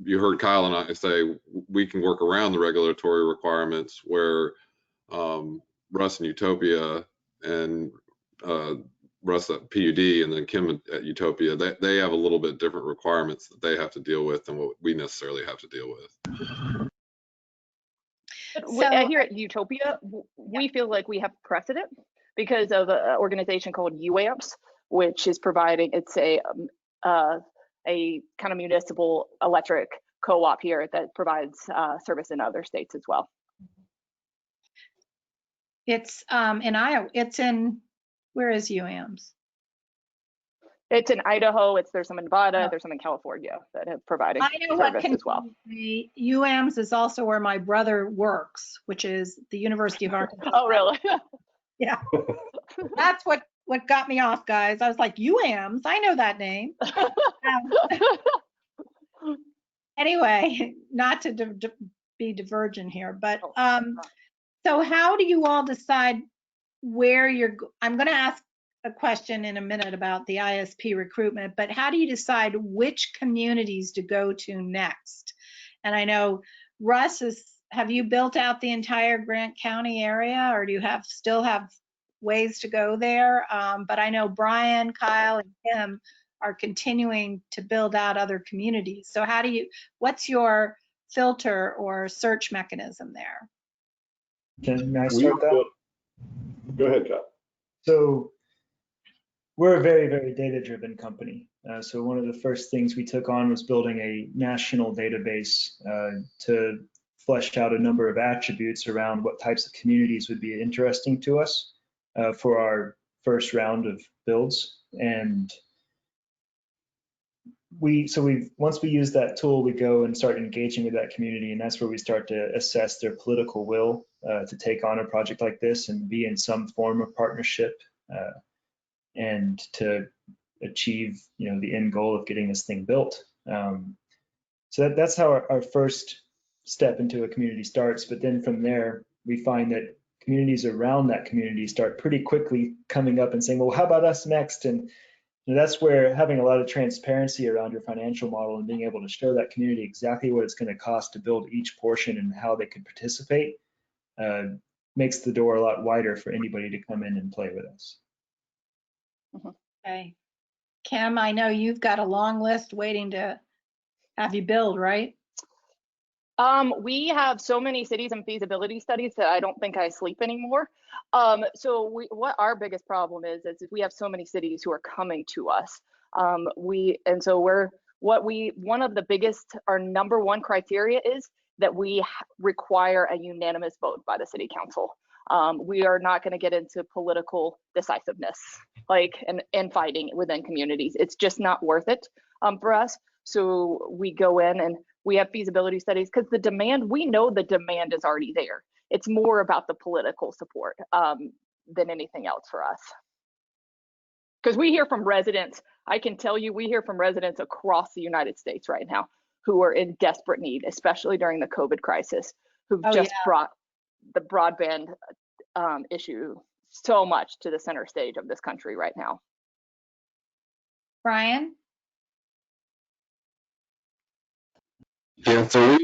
Speaker 6: you heard Kyle and I say we can work around the regulatory requirements where Russ and Utopia and Russ at PUD and then Kim at Utopia, they have a little bit different requirements that they have to deal with than what we necessarily have to deal with.
Speaker 5: But here at Utopia, we feel like we have precedent because of an organization called UAMPS, which is providing, it's a kind of municipal electric co-op here that provides service in other states as well.
Speaker 2: It's in Iowa. It's in, where is UAMs?
Speaker 5: It's in Idaho. There's some in Nevada. There's some in California that have provided service as well.
Speaker 2: UAMs is also where my brother works, which is the University of Arkansas.
Speaker 5: Oh, really?
Speaker 2: Yeah. That's what got me off, guys. I was like, UAMs, I know that name. Anyway, not to be divergent here, but so how do you all decide where I'm going to ask a question in a minute about the ISP recruitment, but how do you decide which communities to go to next? And I know Russ have you built out the entire Grant County area, or do you still have ways to go there? But I know Brian, Kyle, and Kim are continuing to build out other communities. So what's your filter or search mechanism there?
Speaker 4: Can I start that?
Speaker 3: Go ahead, Kyle.
Speaker 4: So we're a very, very data-driven company. So one of the first things we took on was building a national database to flesh out a number of attributes around what types of communities would be interesting to us for our first round of builds. And once we use that tool, we go and start engaging with that community, and that's where we start to assess their political will to take on a project like this and be in some form of partnership and to achieve, the end goal of getting this thing built. So that's how our first step into a community starts. But then from there, we find that communities around that community start pretty quickly coming up and saying, well, how about us next? And that's where having a lot of transparency around your financial model and being able to show that community exactly what it's going to cost to build each portion and how they could participate makes the door a lot wider for anybody to come in and play with us.
Speaker 2: Okay. Kim, I know you've got a long list waiting to have you build, right?
Speaker 5: We have so many cities and feasibility studies that I don't think I sleep anymore. So what our biggest problem is we have so many cities who are coming to us. One of the biggest, our number one criteria is that we require a unanimous vote by the city council. We are not going to get into political decisiveness, and fighting within communities. It's just not worth it for us. So we go in and we have feasibility studies because we know the demand is already there. It's more about the political support than anything else for us. Because we hear from residents, I can tell you, we hear from residents across the United States right now who are in desperate need, especially during the COVID crisis, who've brought the broadband issue so much to the center stage of this country right now.
Speaker 2: Brian?
Speaker 6: Yeah, so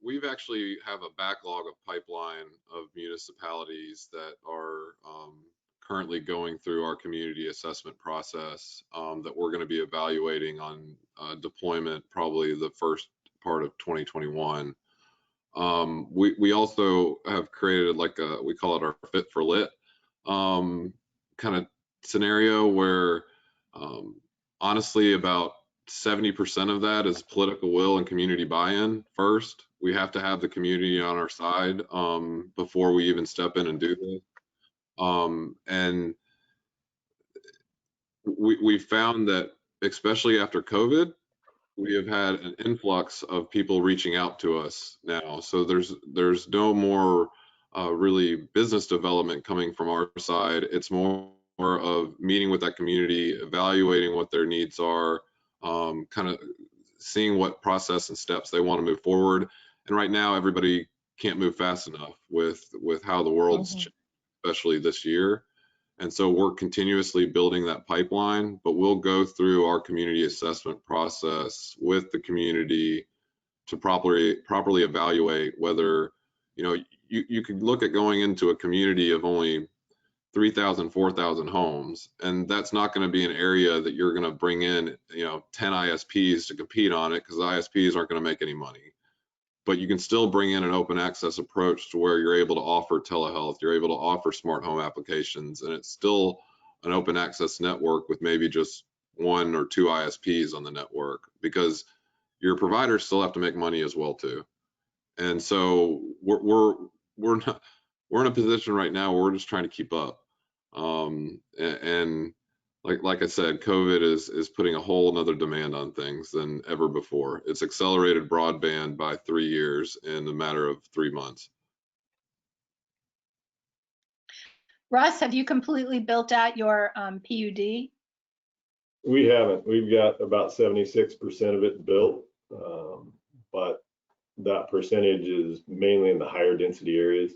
Speaker 6: we've actually have a backlog of pipeline of municipalities that are currently going through our community assessment process that we're going to be evaluating on deployment probably the first part of 2021. We also have created we call it our Fit for Lit kind of scenario where honestly about 70% of that is political will and community buy-in first. We have to have the community on our side before we even step in and do this. And we found that especially after COVID, we have had an influx of people reaching out to us now. So there's no more really business development coming from our side. It's more of meeting with that community, evaluating what their needs are, kind of seeing what process and steps they want to move forward. And right now, everybody can't move fast enough with how the world's changed, especially this year. And so we're continuously building that pipeline, but we'll go through our community assessment process with the community to properly evaluate whether, you could look at going into a community of only 3,000, 4,000 homes, and that's not going to be an area that you're going to bring in, 10 ISPs to compete on it, because the ISPs aren't going to make any money. But you can still bring in an open access approach to where you're able to offer telehealth, you're able to offer smart home applications, and it's still an open access network with maybe just 1 or 2 ISPs on the network, because your providers still have to make money as well too. And so we're in a position right now where we're just trying to keep up. And like I said, COVID is putting a whole nother demand on things than ever before. It's accelerated broadband by 3 years in a matter of 3 months.
Speaker 2: Russ, have you completely built out your PUD?
Speaker 3: We haven't. We've got about 76% of it built, but that percentage is mainly in the higher density areas.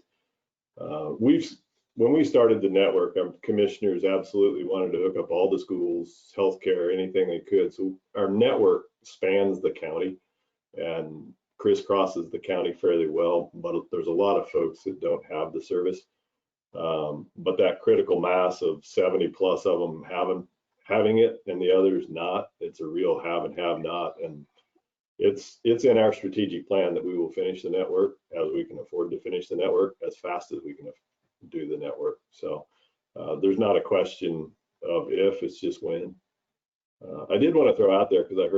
Speaker 3: When we started the network, our commissioners absolutely wanted to hook up all the schools, healthcare, anything they could. So our network spans the county and crisscrosses the county fairly well, but there's a lot of folks that don't have the service. But that critical mass of 70 plus of them having it and the others not, it's a real have and have not. And it's in our strategic plan that we will finish the network as we can afford to finish the network as fast as we can do the network. So there's not a question of if, it's just when. I did want to throw out there, because I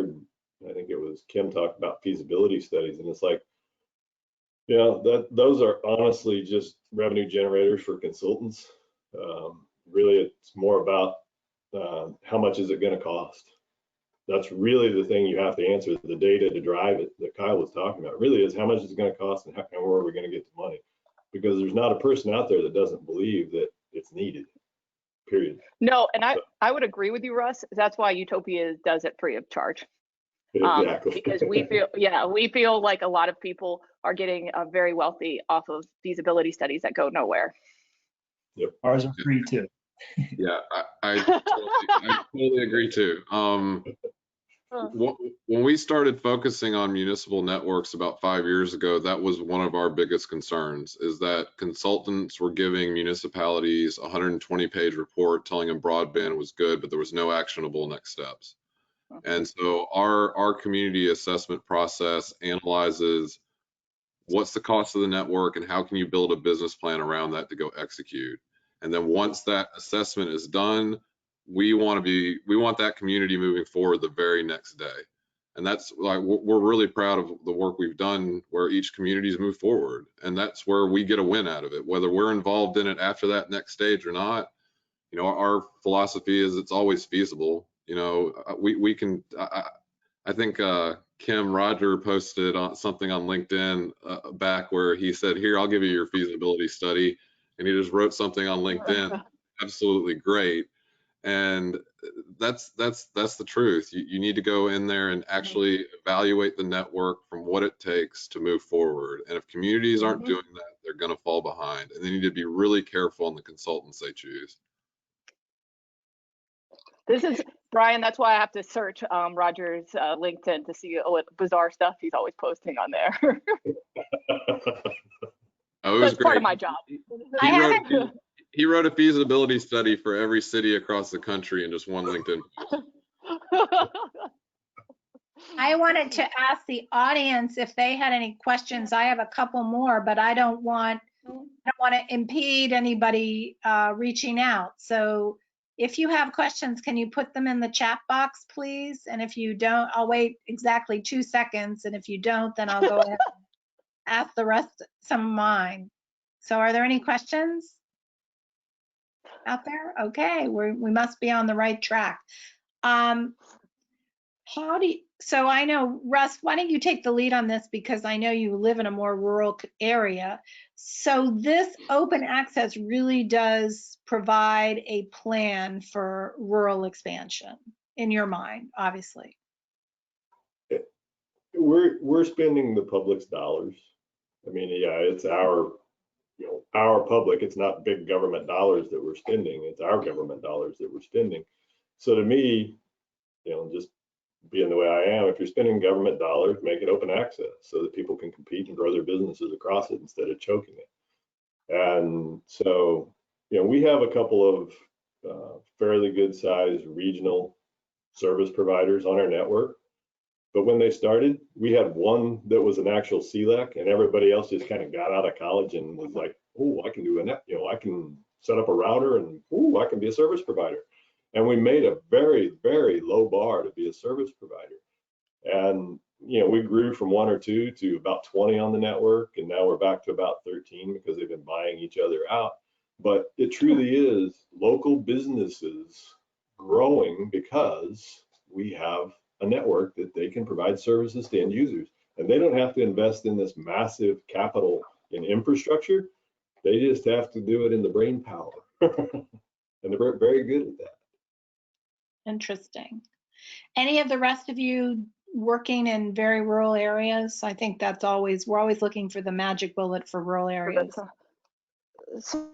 Speaker 3: think it was Kim talked about feasibility studies, and it's like, those are honestly just revenue generators for consultants. Really, it's more about how much is it going to cost. That's really the thing you have to answer. The data to drive it that Kyle was talking about really is how much is it going to cost and where are we going to get the money? Because there's not a person out there that doesn't believe that it's needed, period.
Speaker 5: No, and I would agree with you, Russ. That's why Utopia does it free of charge.
Speaker 3: Exactly.
Speaker 5: Because we feel like a lot of people are getting very wealthy off of feasibility studies that go nowhere.
Speaker 3: Yep.
Speaker 4: Ours are free too.
Speaker 6: Yeah, I totally agree too. When we started focusing on municipal networks about 5 years ago, that was one of our biggest concerns, is that consultants were giving municipalities a 120-page report telling them broadband was good, but there was no actionable next steps. And so our community assessment process analyzes what's the cost of the network and how can you build a business plan around that to go execute. And then once that assessment is done, we want that community moving forward the very next day. And that's like, we're really proud of the work we've done where each community's moved forward. And that's where we get a win out of it, whether we're involved in it after that next stage or not. Our philosophy is it's always feasible. We can, I think Kim Roger posted something on LinkedIn back where he said, here, I'll give you your feasibility study. And he just wrote something on LinkedIn. Absolutely great. And that's the truth. You need to go in there and actually evaluate the network from what it takes to move forward. And if communities aren't doing that, they're going to fall behind. And they need to be really careful on the consultants they choose.
Speaker 5: This is Brian. That's why I have to search Roger's LinkedIn to see what bizarre stuff he's always posting on there.
Speaker 6: Oh, it was
Speaker 5: That's part of my job.
Speaker 6: He wrote a feasibility study for every city across the country in just one LinkedIn post.
Speaker 2: I wanted to ask the audience if they had any questions. I have a couple more, but I don't want to impede anybody reaching out. So if you have questions, can you put them in the chat box, please? And if you don't, I'll wait exactly 2 seconds. And if you don't, then I'll go ahead and ask the rest, some of mine. So are there any questions out there? Okay, we must be on the right track. So I know, Russ, why don't you take the lead on this, because I know you live in a more rural area. So this open access really does provide a plan for rural expansion in your mind, obviously.
Speaker 3: We're spending the public's dollars. I mean, yeah, it's our public. It's not big government dollars that we're spending. It's our government dollars that we're spending. So to me, just being the way I am, if you're spending government dollars, make it open access so that people can compete and grow their businesses across it instead of choking it. And so, we have a couple of fairly good sized regional service providers on our network. But when they started, we had one that was an actual CLEC, and everybody else just kind of got out of college and was like, oh, I can do I can set up a router, and oh, I can be a service provider. And we made a very, very low bar to be a service provider. And, we grew from 1 or 2 to about 20 on the network, and now we're back to about 13 because they've been buying each other out. But it truly is local businesses growing because we have a network that they can provide services to end users, and they don't have to invest in this massive capital in infrastructure. They just have to do it in the brain power. And they're very good at that.
Speaker 2: Interesting. Any of the rest of you working in very rural areas? I think we're always looking for the magic bullet for rural areas.
Speaker 5: So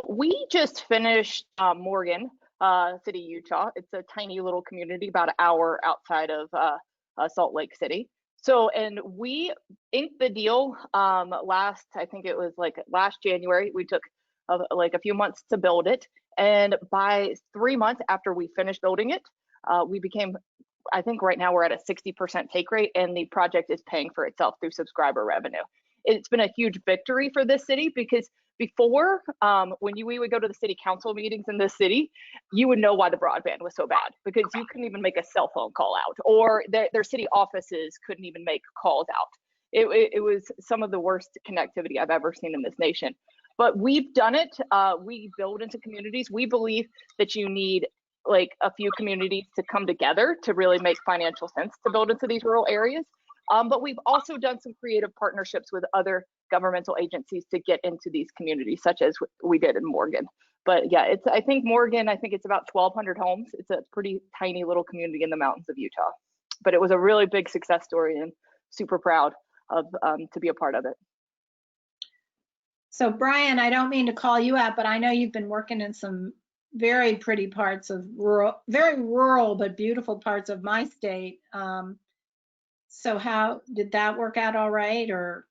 Speaker 5: we just finished Morgan City, Utah. It's a tiny little community about an hour outside of Salt Lake City. So, and we inked the deal I think it was like last January. We took like a few months to build it. And by 3 months after we finished building it, we became, I think right now we're at a 60% take rate, and the project is paying for itself through subscriber revenue. It's been a huge victory for this city because before, when we would go to the city council meetings in this city, you would know why the broadband was so bad, because you couldn't even make a cell phone call out, or their city offices couldn't even make calls out. It was some of the worst connectivity I've ever seen in this nation. But we've done it. We build into communities. We believe that you need like a few communities to come together to really make financial sense to build into these rural areas. But we've also done some creative partnerships with other governmental agencies to get into these communities, such as we did in Morgan. But yeah, I think Morgan, it's about 1,200 homes. It's a pretty tiny little community in the mountains of Utah. But it was a really big success story, and super proud of to be a part of it.
Speaker 2: So Brian, I don't mean to call you out, but I know you've been working in some very pretty parts of very rural but beautiful parts of my state. So how did that work out all right, or?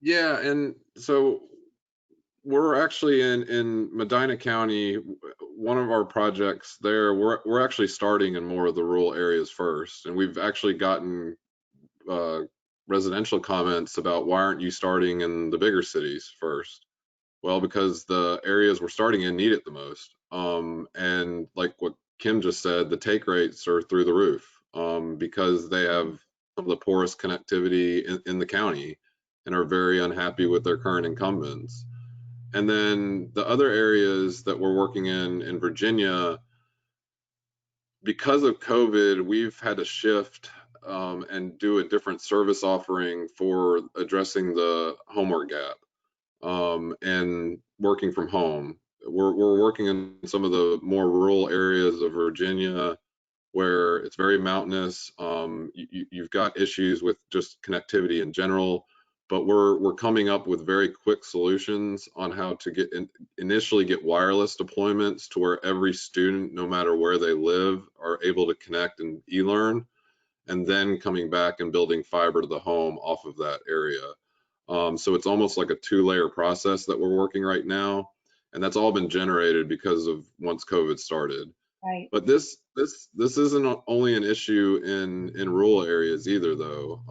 Speaker 6: Yeah, and so we're actually in Medina County. One of our projects there, we're actually starting in more of the rural areas first, and we've actually gotten residential comments about, why aren't you starting in the bigger cities first? Well, because the areas we're starting in need it the most. And like what Kim just said, the take rates are through the roof because they have some of the poorest connectivity in the county and are very unhappy with their current incumbents. And then the other areas that we're working in Virginia, because of COVID, we've had to shift and do a different service offering for addressing the homework gap and working from home. We're working in some of the more rural areas of Virginia where it's very mountainous. You've got issues with just connectivity in general, but we're coming up with very quick solutions on how to initially get wireless deployments to where every student, no matter where they live, are able to connect and e-learn, and then coming back and building fiber to the home off of that area. So it's almost like a 2-layer process that we're working right now, and that's all been generated because of once COVID started.
Speaker 2: Right.
Speaker 6: But this isn't only an issue in rural areas either, though.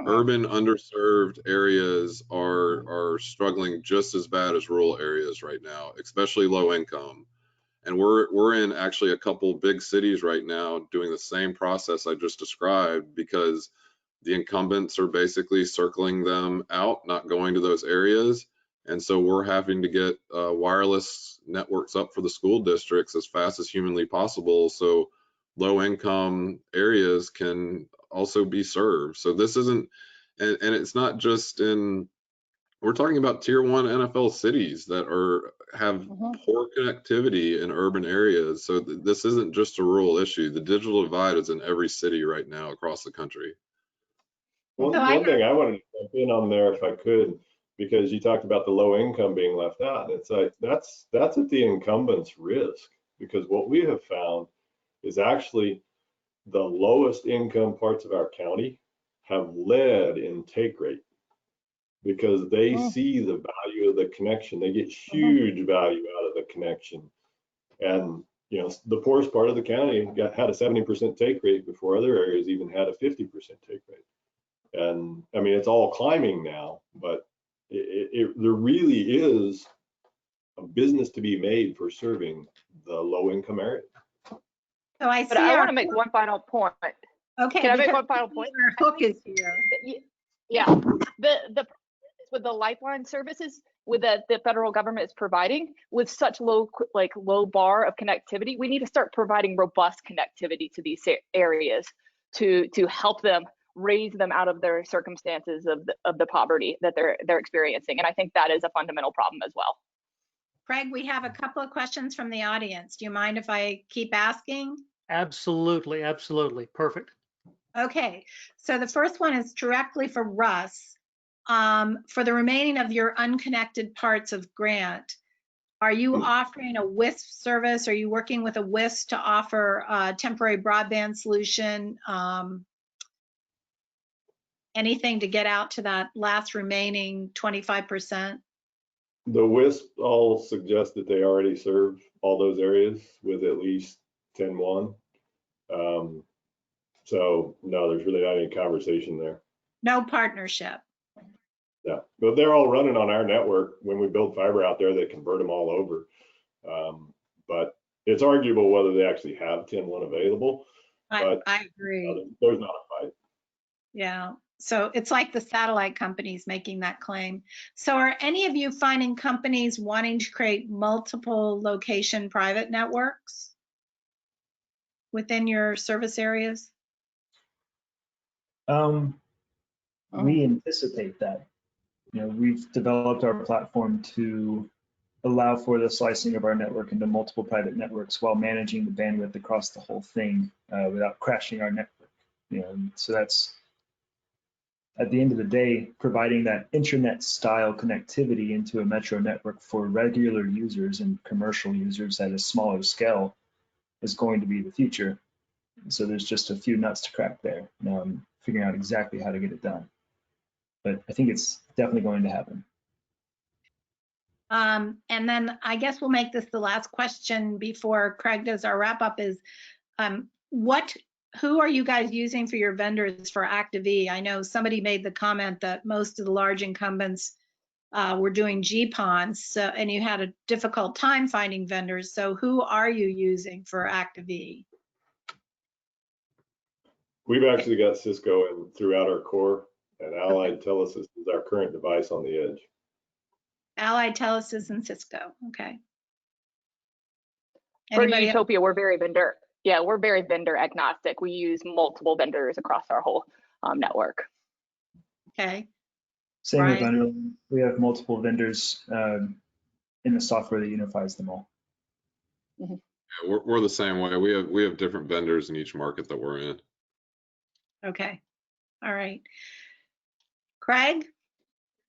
Speaker 6: Urban underserved areas are struggling just as bad as rural areas right now, especially low income. And we're in actually a couple big cities right now doing the same process I just described, because the incumbents are basically circling them out, not going to those areas. And so we're having to get wireless networks up for the school districts as fast as humanly possible, so low income areas can also be served. So this isn't, and it's not just we're talking about tier 1 NFL cities that have poor connectivity in urban areas. So this isn't just a rural issue. The digital divide is in every city right now across the country.
Speaker 3: One thing I wanted to jump in on there, if I could, because you talked about the low income being left out. It's like that's at the incumbent's risk, because what we have found is actually the lowest income parts of our county have led in take rate. because they see the value of the connection. They get huge value out of the connection. And, you know, the poorest part of the county had a 70% take rate before other areas even had a 50% take rate. And I mean, it's all climbing now, but there really is a business to be made for serving the low income area.
Speaker 2: So I
Speaker 5: But
Speaker 2: see
Speaker 5: I
Speaker 2: our
Speaker 5: want to make one final point.
Speaker 2: okay.
Speaker 5: Can I make
Speaker 2: because
Speaker 5: one final point?
Speaker 2: Our hook is here.
Speaker 5: Yeah, the with the lifeline services with the federal government is providing with such low bar of connectivity, we need to start providing robust connectivity to these areas to help them raise them out of their circumstances of the poverty that they're experiencing. And I think that is a fundamental problem as well.
Speaker 2: Craig, we have a couple of questions from the audience. Do you mind if I keep asking?
Speaker 1: Absolutely, absolutely. Perfect.
Speaker 2: Okay, so the first one is directly for Russ. For the remaining of your unconnected parts of Grant, are you offering a WISP service? Are you working with a WISP to offer a temporary broadband solution? Anything to get out to that last remaining 25%?
Speaker 3: The WISP all suggest that they already serve all those areas with at least 10-1. So no, there's really not any conversation there.
Speaker 2: No partnership.
Speaker 3: Yeah, but they're all running on our network. When we build fiber out there, they convert them all over. But it's arguable whether they actually have 10-1 available. But
Speaker 2: I agree.
Speaker 3: There's not a fight.
Speaker 2: Yeah. So it's like the satellite companies making that claim. So are any of you finding companies wanting to create multiple location private networks within your service areas?
Speaker 4: We anticipate that. You know, we've developed our platform to allow for the slicing of our network into multiple private networks while managing the bandwidth across the whole thing without crashing our network. You know, so that's, at the end of the day, providing that intranet style connectivity into a metro network for regular users and commercial users at a smaller scale is going to be the future. So there's just a few nuts to crack there. Now I'm figuring out exactly how to get it done. But I think it's definitely going to happen.
Speaker 2: And then I guess we'll make this the last question before Craig does our wrap up is, who are you guys using for your vendors for Active-E? I know somebody made the comment that most of the large incumbents were doing GPONs, so, and you had a difficult time finding vendors. So who are you using for Active-E?
Speaker 3: We've actually got Cisco in throughout our core, and Allied Telesys is our current device on the edge.
Speaker 2: Allied Telesys and Cisco. Okay.
Speaker 5: For
Speaker 2: Anybody
Speaker 5: Utopia, we're very vendor agnostic. We use multiple vendors across our whole network.
Speaker 2: Okay.
Speaker 4: Same
Speaker 2: Brian?
Speaker 4: with Unreal. We have multiple vendors in the software that unifies them all.
Speaker 6: Yeah, we're the same way. We have different vendors in each market that we're in.
Speaker 2: Okay. All right. Craig?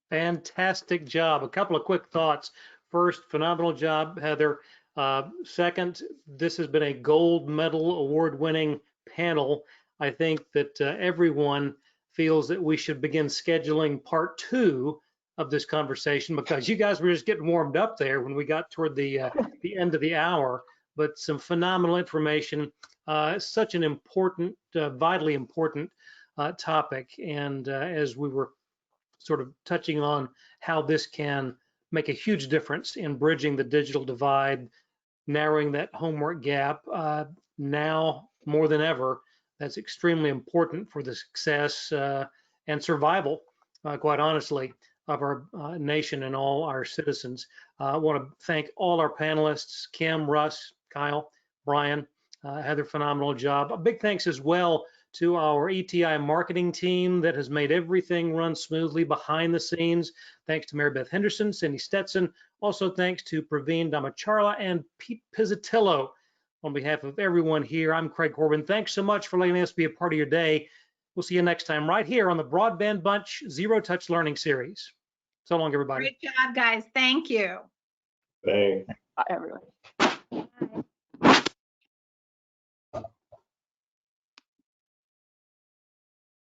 Speaker 1: Fantastic job. A couple of quick thoughts. First, phenomenal job, Heather. Second, this has been a gold medal award-winning panel. I think that everyone feels that we should begin scheduling part 2 of this conversation, because you guys were just getting warmed up there when we got toward the end of the hour. But some phenomenal information, such an important, vitally important topic. And as we were sort of touching on how this can make a huge difference in bridging the digital divide, narrowing that homework gap, now more than ever, that's extremely important for the success and survival, quite honestly, of our nation and all our citizens. I want to thank all our panelists, Kim, Russ, Kyle, Brian, Heather, phenomenal job. A big thanks as well to our ETI marketing team that has made everything run smoothly behind the scenes. Thanks to Mary Beth Henderson, Cindy Stetson. Also thanks to Praveen Damacharla and Pete Pizzatillo. On behalf of everyone here, I'm Craig Corbin. Thanks so much for letting us be a part of your day. We'll see you next time right here on the Broadband Bunch Zero Touch Learning Series. So long, everybody.
Speaker 2: Great job, guys. Thank you.
Speaker 3: Thanks.
Speaker 5: Bye, everyone.